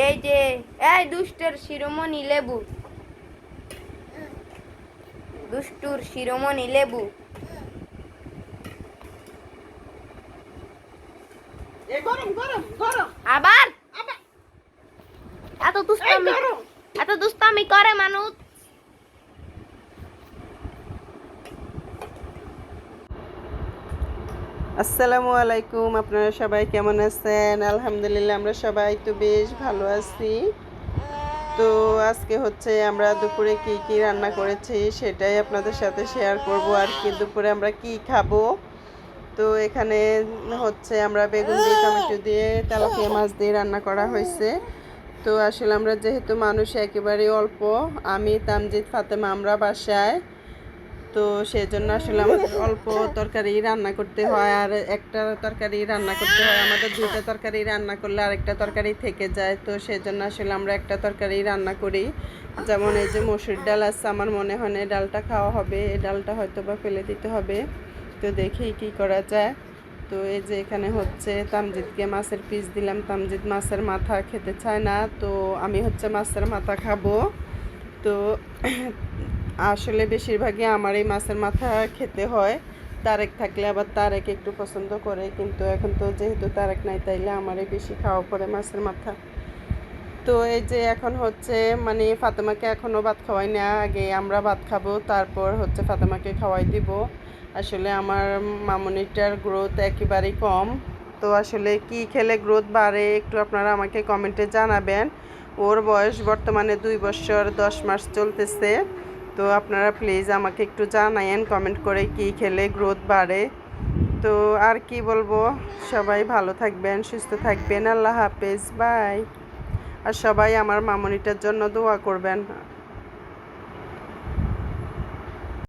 এই যে এই দুষ্টের শিরোমণি লেবু, দুষ্টুর শিরোমণি লেবু। আবার এত দুষ্টামি করে মানুষ। আসসালামু আলাইকুম, আপনারা সবাই কেমন আছেন? আলহামদুলিল্লাহ আমরা সবাই তো বেশ ভালো আছি। তো আজকে হচ্ছে আমরা দুপুরে কি কি রান্না করেছি সেটাই আপনাদের সাথে শেয়ার করব আর কি। দুপুরে আমরা কি খাবো, তো এখানে হচ্ছে আমরা বেগুন দিয়ে টমেটো দিয়ে তেলাপিয়া মাছ দিয়ে রান্না করা হয়েছে। তো আসলে আমরা যেহেতু মানুষ একেবারেই অল্প, আমি তামজিদ ফাতেমা আমরা বাসায়, তো সেজন্য আসলে আমাদের অল্প তরকারি রান্না করতে হয়। আর একটা তরকারি রান্না করতে হয়, আমাদের দুইটা তরকারি রান্না করলে আরেকটা তরকারি থেকে যায়। তো সেজন্য আসলে আমরা একটা তরকারি রান্না করি। যেমন এই যে মসুর ডাল আছে, আমার মনে হয় না এই ডালটা খাওয়া হবে, এই ডালটা হয়তো বা ফেলে দিতে হবে। তো দেখি কি করা যায়। তো এই যে এখানে হচ্ছে তামজিদকে মাছের পিস দিলাম, তামজিদ মাছের মাথা খেতে চায় না, তো আমি হচ্ছে মাছের মাথা খাবো। তো আসলে বেশিরভাগই আমার এই মাছের মাথা খেতে হয়। তারেক থাকলে আবার তারেক একটু পছন্দ করে, কিন্তু এখন তো যেহেতু তারেক নাই, তাইলে আমারই বেশি খাওয়া পড়ে মাছের মাথা। তো এই যে এখন হচ্ছে মানে ফাতেমাকে এখনও ভাত খাওয়াই না, আগে আমরা ভাত খাবো, তারপর হচ্ছে ফাতেমাকে খাওয়াই দিব। আসলে আমার মামনিটার গ্রোথ একেবারেই কম। তো আসলে কি খেলে গ্রোথ বাড়ে একটু আপনারা আমাকে কমেন্টে জানাবেন। ওর বয়স বর্তমানে 2 বছর 10 মাস চলতেছে। তো আপনারা প্লিজ আমাকে একটু জানায়েন কমেন্ট করে কি খেলে গ্রোথ বাড়ে। তো আর কি বলবো, সবাই ভালো থাকবেন, সুস্থ থাকবেন, আল্লাহ হাফেজ, বাই। আর সবাই আমার মামনিটার জন্য দোয়া করবেন।